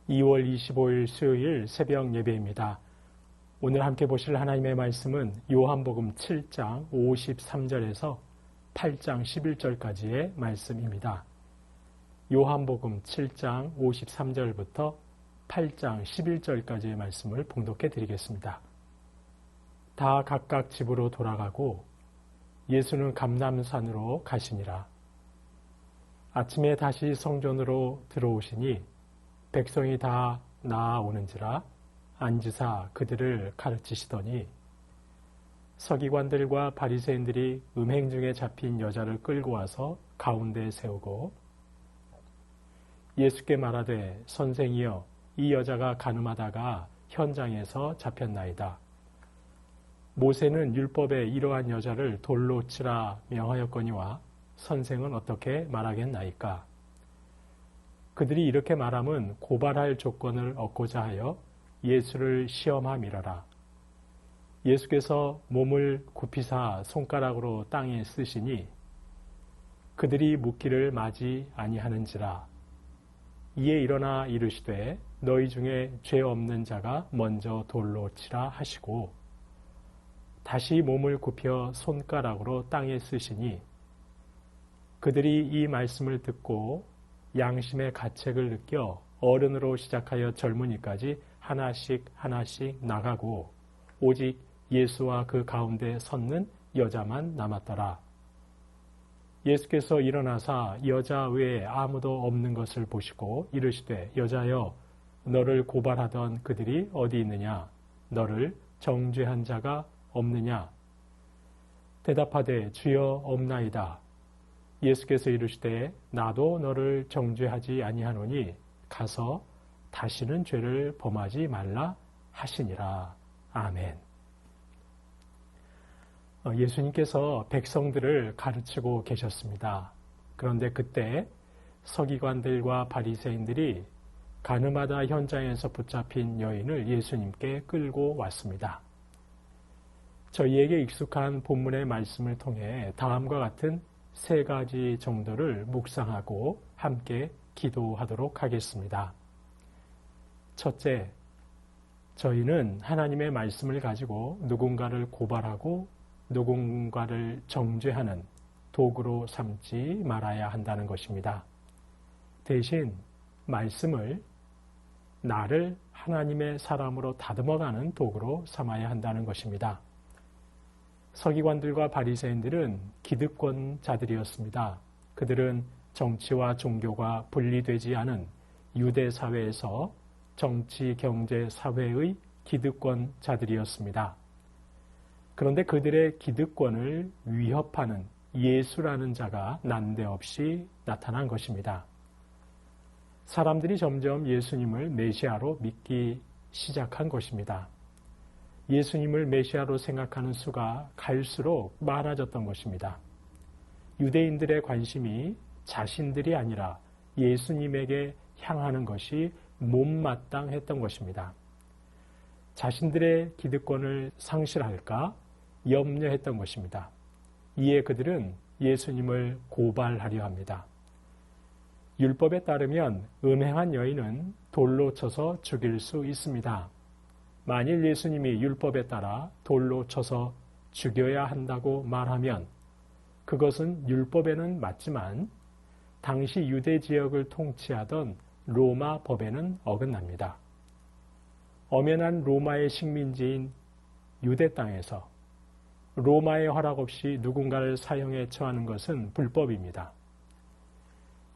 2월 25일 수요일 새벽 예배입니다. 오늘 함께 보실 하나님의 말씀은 요한복음 7장 53절에서 8장 11절까지의 말씀입니다. 요한복음 7장 53절부터 8장 11절까지의 말씀을 봉독해 드리겠습니다. 다 각각 집으로 돌아가고 예수는 감람산으로 가시니라. 아침에 다시 성전으로 들어오시니 백성이 다 나아오는지라 앉으사 그들을 가르치시더니 서기관들과 바리새인들이 음행 중에 잡힌 여자를 끌고 와서 가운데에 세우고 예수께 말하되 선생이여 이 여자가 간음하다가 현장에서 잡혔나이다. 모세는 율법에 이러한 여자를 돌로 치라 명하였거니와 선생은 어떻게 말하겠나이까? 그들이 이렇게 말함은 고발할 조건을 얻고자 하여 예수를 시험함이러라. 예수께서 몸을 굽히사 손가락으로 땅에 쓰시니 그들이 묻기를 마지 아니하는지라. 이에 일어나 이르시되 너희 중에 죄 없는 자가 먼저 돌로 치라 하시고 다시 몸을 굽혀 손가락으로 땅에 쓰시니 그들이 이 말씀을 듣고 양심의 가책을 느껴 어른으로 시작하여 젊은이까지 하나씩 나가고 오직 예수와 그 가운데 섰는 여자만 남았더라. 예수께서 일어나사 여자 외에 아무도 없는 것을 보시고 이르시되 여자여 너를 고발하던 그들이 어디 있느냐? 너를 정죄한 자가 없느냐? 대답하되 주여 없나이다. 예수께서 이르시되 나도 너를 정죄하지 아니하노니 가서 다시는 죄를 범하지 말라 하시니라. 아멘. 예수님께서 백성들을 가르치고 계셨습니다. 그런데 그때 서기관들과 바리새인들이 간음하다 현장에서 붙잡힌 여인을 예수님께 끌고 왔습니다. 저희에게 익숙한 본문의 말씀을 통해 다음과 같은 세 가지 정도를 묵상하고 함께 기도하도록 하겠습니다. 첫째, 저희는 하나님의 말씀을 가지고 누군가를 고발하고 누군가를 정죄하는 도구로 삼지 말아야 한다는 것입니다. 대신 말씀을 나를 하나님의 사람으로 다듬어가는 도구로 삼아야 한다는 것입니다. 서기관들과 바리새인들은 기득권자들이었습니다. 그들은 정치와 종교가 분리되지 않은 유대 사회에서 정치, 경제, 사회의 기득권자들이었습니다. 그런데 그들의 기득권을 위협하는 예수라는 자가 난데없이 나타난 것입니다. 사람들이 점점 예수님을 메시아로 믿기 시작한 것입니다. 예수님을 메시아로 생각하는 수가 갈수록 많아졌던 것입니다. 유대인들의 관심이 자신들이 아니라 예수님에게 향하는 것이 못마땅했던 것입니다. 자신들의 기득권을 상실할까 염려했던 것입니다. 이에 그들은 예수님을 고발하려 합니다. 율법에 따르면 음행한 여인은 돌로 쳐서 죽일 수 있습니다. 만일 예수님이 율법에 따라 돌로 쳐서 죽여야 한다고 말하면 그것은 율법에는 맞지만 당시 유대 지역을 통치하던 로마 법에는 어긋납니다. 엄연한 로마의 식민지인 유대 땅에서 로마의 허락 없이 누군가를 사형에 처하는 것은 불법입니다.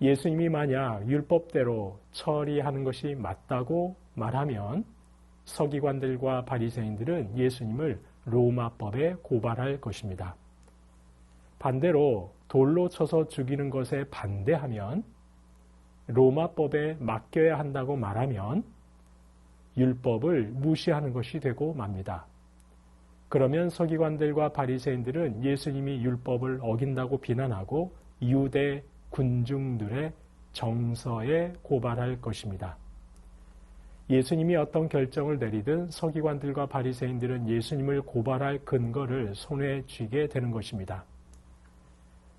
예수님이 만약 율법대로 처리하는 것이 맞다고 말하면 서기관들과 바리새인들은 예수님을 로마법에 고발할 것입니다. 반대로 돌로 쳐서 죽이는 것에 반대하면 로마법에 맡겨야 한다고 말하면 율법을 무시하는 것이 되고 맙니다. 그러면 서기관들과 바리새인들은 예수님이 율법을 어긴다고 비난하고 유대 군중들의 정서에 고발할 것입니다. 예수님이 어떤 결정을 내리든 서기관들과 바리새인들은 예수님을 고발할 근거를 손에 쥐게 되는 것입니다.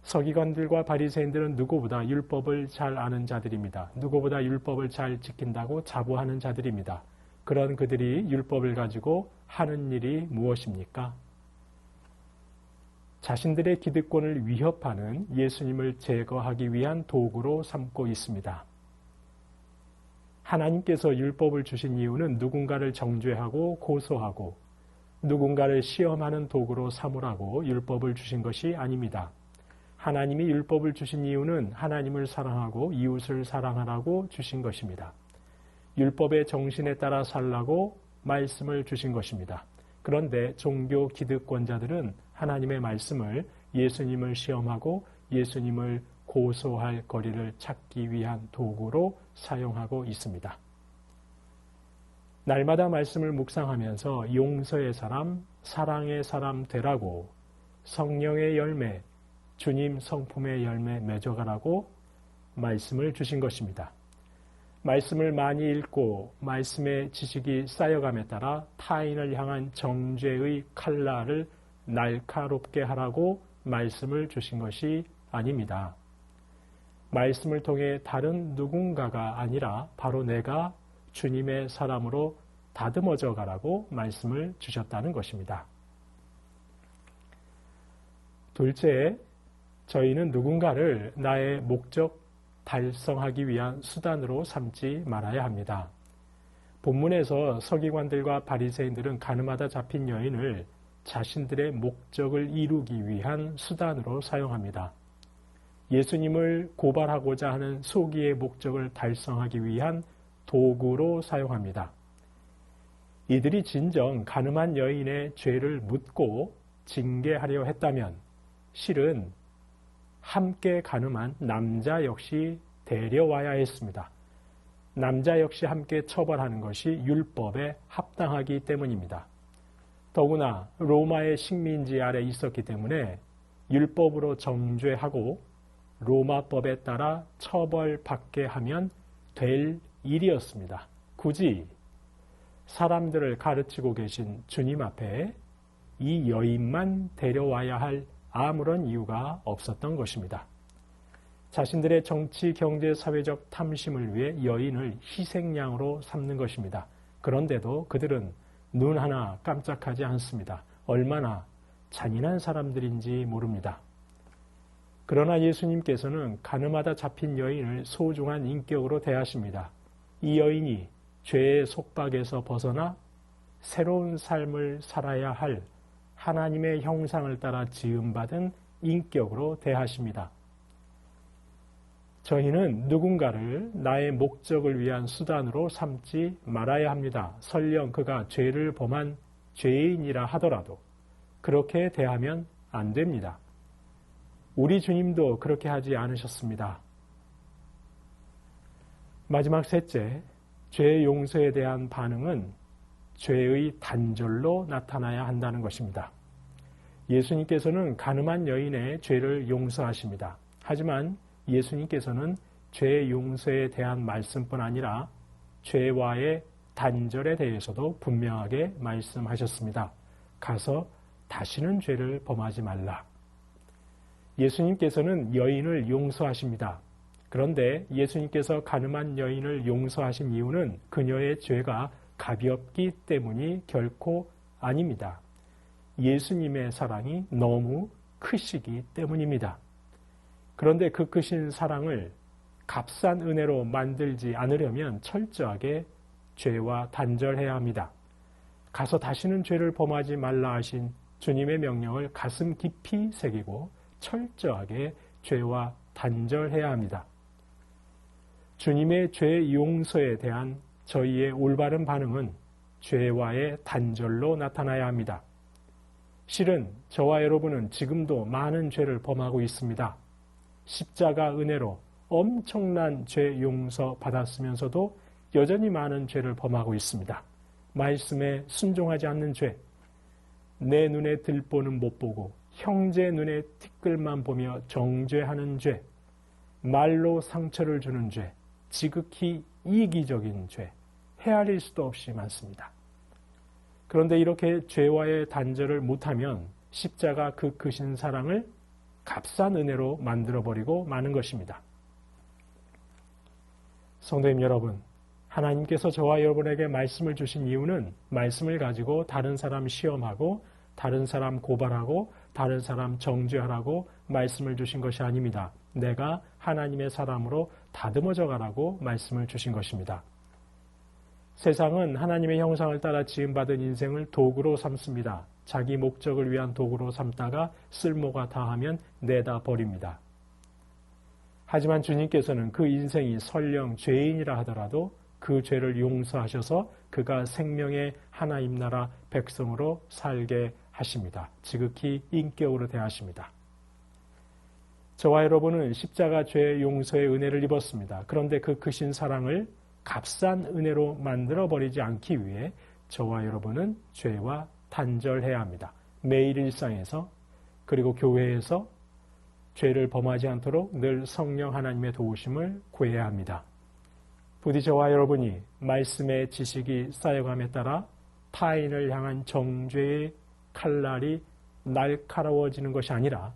서기관들과 바리새인들은 누구보다 율법을 잘 아는 자들입니다. 누구보다 율법을 잘 지킨다고 자부하는 자들입니다. 그런 그들이 율법을 가지고 하는 일이 무엇입니까? 자신들의 기득권을 위협하는 예수님을 제거하기 위한 도구로 삼고 있습니다. 하나님께서 율법을 주신 이유는 누군가를 정죄하고 고소하고 누군가를 시험하는 도구로 삼으라고 율법을 주신 것이 아닙니다. 하나님이 율법을 주신 이유는 하나님을 사랑하고 이웃을 사랑하라고 주신 것입니다. 율법의 정신에 따라 살라고 말씀을 주신 것입니다. 그런데 종교 기득권자들은 하나님의 말씀을 예수님을 시험하고 예수님을 고소할 거리를 찾기 위한 도구로 사용하고 있습니다. 날마다 말씀을 묵상하면서 용서의 사람, 사랑의 사람 되라고 성령의 열매, 주님 성품의 열매 맺어가라고 말씀을 주신 것입니다. 말씀을 많이 읽고 말씀의 지식이 쌓여감에 따라 타인을 향한 정죄의 칼날을 날카롭게 하라고 말씀을 주신 것이 아닙니다. 말씀을 통해 다른 누군가가 아니라 바로 내가 주님의 사람으로 다듬어져 가라고 말씀을 주셨다는 것입니다. 둘째, 저희는 누군가를 나의 목적 달성하기 위한 수단으로 삼지 말아야 합니다. 본문에서 서기관들과 바리새인들은 가늠하다 잡힌 여인을 자신들의 목적을 이루기 위한 수단으로 사용합니다. 예수님을 고발하고자 하는 소기의 목적을 달성하기 위한 도구로 사용합니다. 이들이 진정 가늠한 여인의 죄를 묻고 징계하려 했다면 실은 함께 가늠한 남자 역시 데려와야 했습니다. 남자 역시 함께 처벌하는 것이 율법에 합당하기 때문입니다. 더구나 로마의 식민지 아래 있었기 때문에 율법으로 정죄하고 로마법에 따라 처벌받게 하면 될 일이었습니다. 굳이 사람들을 가르치고 계신 주님 앞에 이 여인만 데려와야 할 아무런 이유가 없었던 것입니다. 자신들의 정치, 경제, 사회적 탐심을 위해 여인을 희생양으로 삼는 것입니다. 그런데도 그들은 눈 하나 깜짝하지 않습니다. 얼마나 잔인한 사람들인지 모릅니다. 그러나 예수님께서는 가늠하다 잡힌 여인을 소중한 인격으로 대하십니다. 이 여인이 죄의 속박에서 벗어나 새로운 삶을 살아야 할 하나님의 형상을 따라 지음받은 인격으로 대하십니다. 저희는 누군가를 나의 목적을 위한 수단으로 삼지 말아야 합니다. 설령 그가 죄를 범한 죄인이라 하더라도 그렇게 대하면 안 됩니다. 우리 주님도 그렇게 하지 않으셨습니다. 마지막 셋째, 죄 용서에 대한 반응은 죄의 단절로 나타나야 한다는 것입니다. 예수님께서는 가늠한 여인의 죄를 용서하십니다. 하지만 예수님께서는 죄 용서에 대한 말씀뿐 아니라 죄와의 단절에 대해서도 분명하게 말씀하셨습니다. 가서 다시는 죄를 범하지 말라. 예수님께서는 여인을 용서하십니다. 그런데 예수님께서 가늠한 여인을 용서하신 이유는 그녀의 죄가 가볍기 때문이 결코 아닙니다. 예수님의 사랑이 너무 크시기 때문입니다. 그런데 그 크신 사랑을 값싼 은혜로 만들지 않으려면 철저하게 죄와 단절해야 합니다. 가서 다시는 죄를 범하지 말라 하신 주님의 명령을 가슴 깊이 새기고 철저하게 죄와 단절해야 합니다. 주님의 죄 용서에 대한 저희의 올바른 반응은 죄와의 단절로 나타나야 합니다. 실은 저와 여러분은 지금도 많은 죄를 범하고 있습니다. 십자가 은혜로 엄청난 죄 용서 받았으면서도 여전히 많은 죄를 범하고 있습니다. 말씀에 순종하지 않는 죄, 내 눈에 들보는 못 보고 형제 눈에 티끌만 보며 정죄하는 죄, 말로 상처를 주는 죄, 지극히 이기적인 죄, 헤아릴 수도 없이 많습니다. 그런데 이렇게 죄와의 단절을 못하면 십자가 그 크신 사랑을 값싼 은혜로 만들어버리고 마는 것입니다. 성도님 여러분, 하나님께서 저와 여러분에게 말씀을 주신 이유는 말씀을 가지고 다른 사람 시험하고 다른 사람 고발하고 다른 사람 정죄하라고 말씀을 주신 것이 아닙니다. 내가 하나님의 사람으로 다듬어져 가라고 말씀을 주신 것입니다. 세상은 하나님의 형상을 따라 지음받은 인생을 도구로 삼습니다. 자기 목적을 위한 도구로 삼다가 쓸모가 다하면 내다 버립니다. 하지만 주님께서는 그 인생이 설령 죄인이라 하더라도 그 죄를 용서하셔서 그가 생명의 하나님 나라 백성으로 살게 하십니다. 지극히 인격으로 대하십니다. 저와 여러분은 십자가 죄 용서의 은혜를 입었습니다. 그런데 그 크신 사랑을 값싼 은혜로 만들어버리지 않기 위해 저와 여러분은 죄와 단절해야 합니다. 매일 일상에서 그리고 교회에서 죄를 범하지 않도록 늘 성령 하나님의 도우심을 구해야 합니다. 부디 저와 여러분이 말씀의 지식이 쌓여감에 따라 타인을 향한 정죄의 칼날이 날카로워지는 것이 아니라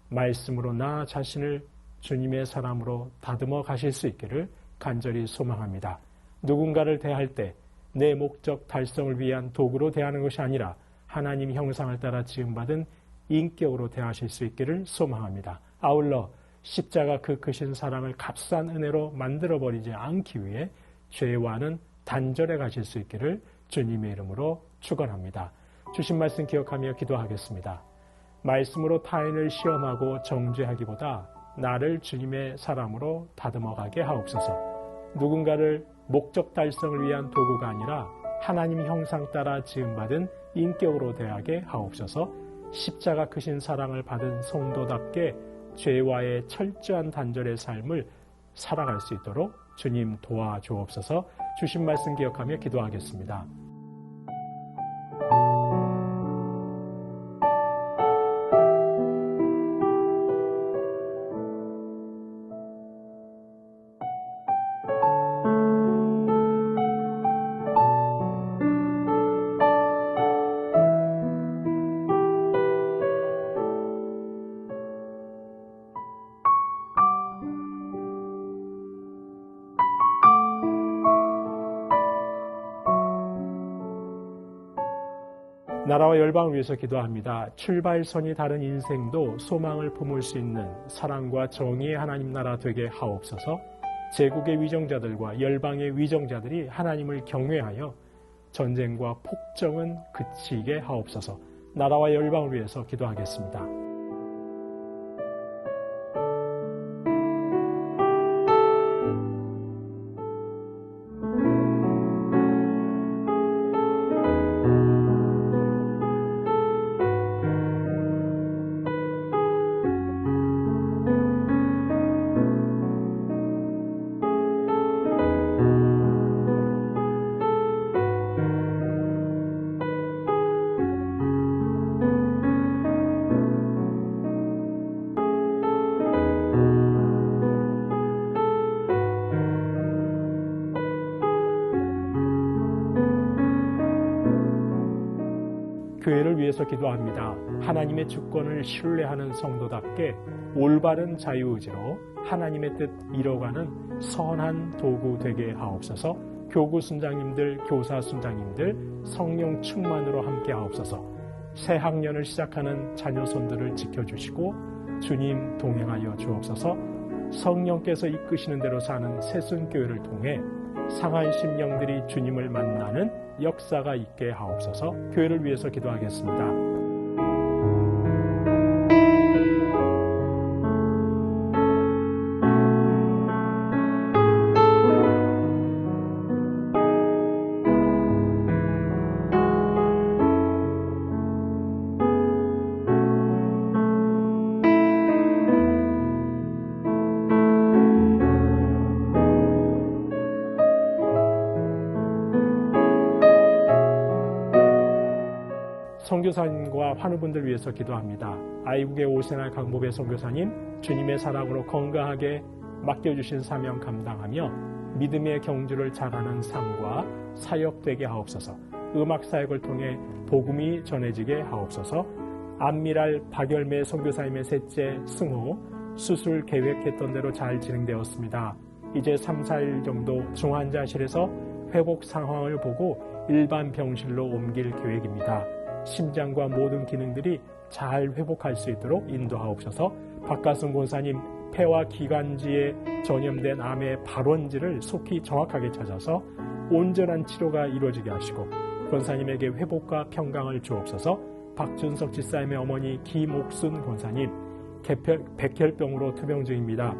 말씀으로 나 자신을 주님의 사람으로 다듬어 가실 수 있기를 간절히 소망합니다. 누군가를 대할 때 내 목적 달성을 위한 도구로 대하는 것이 아니라 하나님 형상을 따라 지음받은 인격으로 대하실 수 있기를 소망합니다. 아울러 십자가 그 크신 사랑을 값싼 은혜로 만들어버리지 않기 위해 죄와는 단절해 가실 수 있기를 주님의 이름으로 축원합니다. 주신 말씀 기억하며 기도하겠습니다. 말씀으로 타인을 시험하고 정죄하기보다 나를 주님의 사람으로 다듬어가게 하옵소서. 누군가를 목적 달성을 위한 도구가 아니라 하나님 형상 따라 지음받은 인격으로 대하게 하옵소서. 십자가 크신 사랑을 받은 성도답게 죄와의 철저한 단절의 삶을 살아갈 수 있도록 주님 도와주옵소서. 주신 말씀 기억하며 기도하겠습니다. 나라와 열방을 위해서 기도합니다. 출발선이 다른 인생도 소망을 품을 수 있는 사랑과 정의의 하나님 나라 되게 하옵소서. 제국의 위정자들과 열방의 위정자들이 하나님을 경외하여 전쟁과 폭정은 그치게 하옵소서. 나라와 열방을 위해서 기도하겠습니다. 교회를 위해서 기도합니다. 하나님의 주권을 신뢰하는 성도답게 올바른 자유의지로 하나님의 뜻 이뤄가는 선한 도구 되게 하옵소서. 교구 순장님들, 교사 순장님들 성령 충만으로 함께 하옵소서. 새 학년을 시작하는 자녀손들을 지켜주시고 주님 동행하여 주옵소서. 성령께서 이끄시는 대로 사는 새순교회를 통해 상한 심령들이 주님을 만나는 역사가 있게 하옵소서. 교회를 위해서 기도하겠습니다. 선교사님과 환우분들 위해서 기도합니다. 아이국의 오세날 강복의 선교사님, 주님의 사랑으로 건강하게 맡겨주신 사명 감당하며 믿음의 경주를 잘하는 삶과 사역되게 하옵소서. 음악 사역을 통해 복음이 전해지게 하옵소서. 안미랄 박열매 선교사님의 셋째 승호, 수술 계획했던 대로 잘 진행되었습니다. 이제 3, 4일 정도 중환자실에서 회복 상황을 보고 일반 병실로 옮길 계획입니다. 심장과 모든 기능들이 잘 회복할 수 있도록 인도하옵소서. 박가순 권사님, 폐와 기관지에 전염된 암의 발원지를 속히 정확하게 찾아서 온전한 치료가 이루어지게 하시고 권사님에게 회복과 평강을 주옵소서. 박준석 집사님의 어머니 김옥순 권사님, 백혈병으로 투병 중입니다.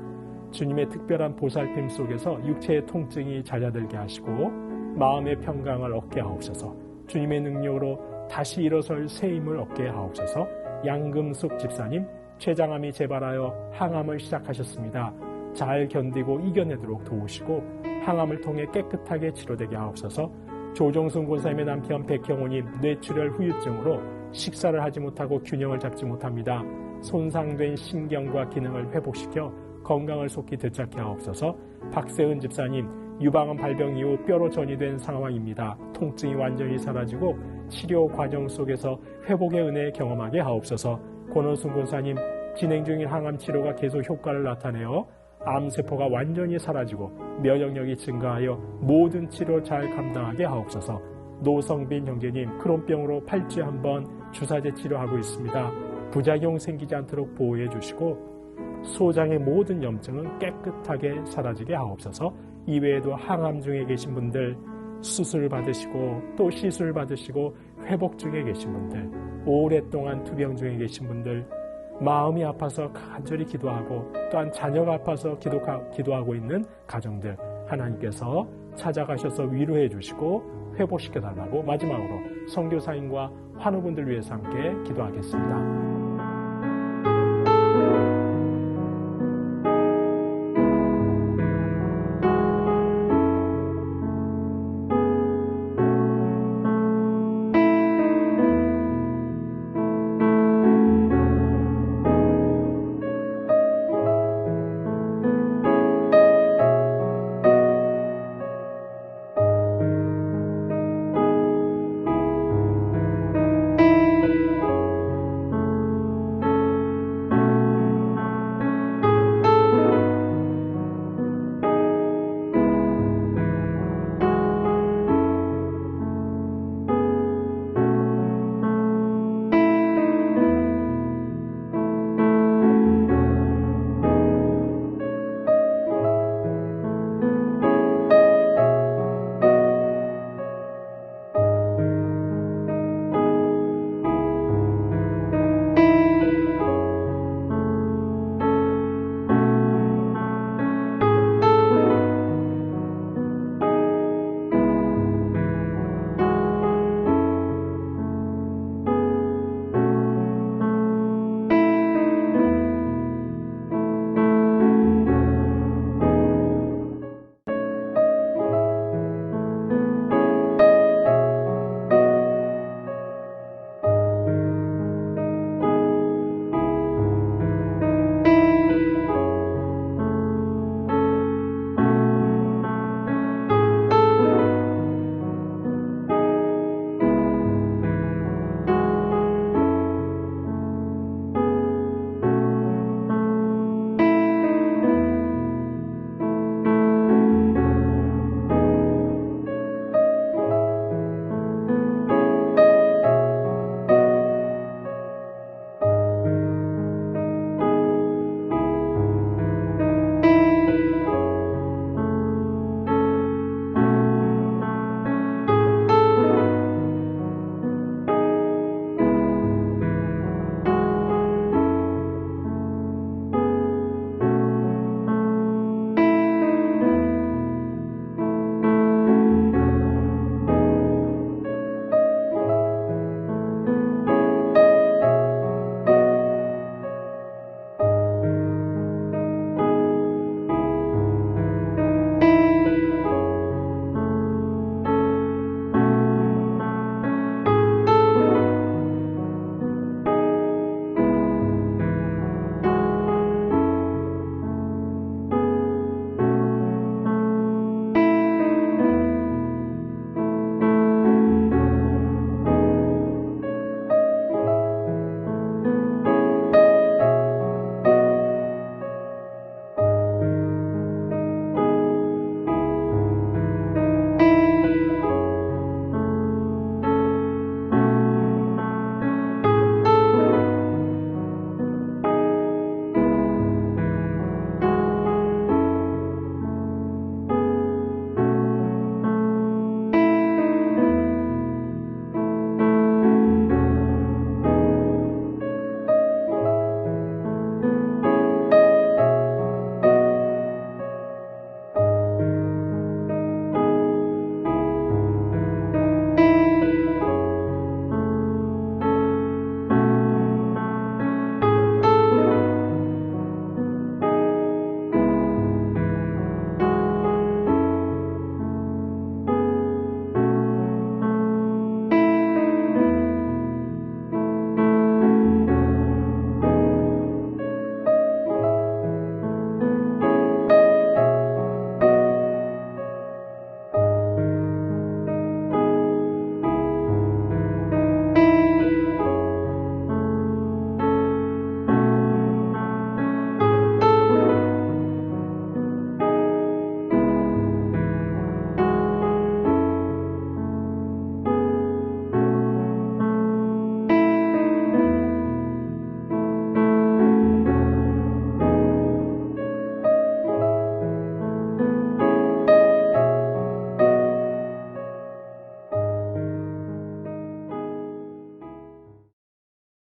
주님의 특별한 보살핌 속에서 육체의 통증이 잦아들게 하시고 마음의 평강을 얻게 하옵소서. 주님의 능력으로 다시 일어설 새 힘을 얻게 하옵소서. 양금숙 집사님, 췌장암이 재발하여 항암을 시작하셨습니다. 잘 견디고 이겨내도록 도우시고 항암을 통해 깨끗하게 치료되게 하옵소서. 조정순 권사님의 남편 백형호님, 뇌출혈 후유증으로 식사를 하지 못하고 균형을 잡지 못합니다. 손상된 신경과 기능을 회복시켜 건강을 속히 되찾게 하옵소서. 박세은 집사님, 유방암 발병 이후 뼈로 전이된 상황입니다. 통증이 완전히 사라지고 치료 과정 속에서 회복의 은혜 경험하게 하옵소서. 권원순 권사님, 진행 중인 항암 치료가 계속 효과를 나타내어 암세포가 완전히 사라지고 면역력이 증가하여 모든 치료 잘 감당하게 하옵소서. 노성빈 형제님, 크론병으로 8주에 한 번 주사제 치료하고 있습니다. 부작용 생기지 않도록 보호해 주시고 소장의 모든 염증은 깨끗하게 사라지게 하옵소서. 이외에도 항암 중에 계신 분들, 수술 받으시고 또 시술 받으시고 회복 중에 계신 분들, 오랫동안 투병 중에 계신 분들, 마음이 아파서 간절히 기도하고 또한 자녀가 아파서 기도하고 있는 가정들, 하나님께서 찾아가셔서 위로해 주시고 회복시켜 달라고 마지막으로 선교사님과 환우분들 위해서 함께 기도하겠습니다.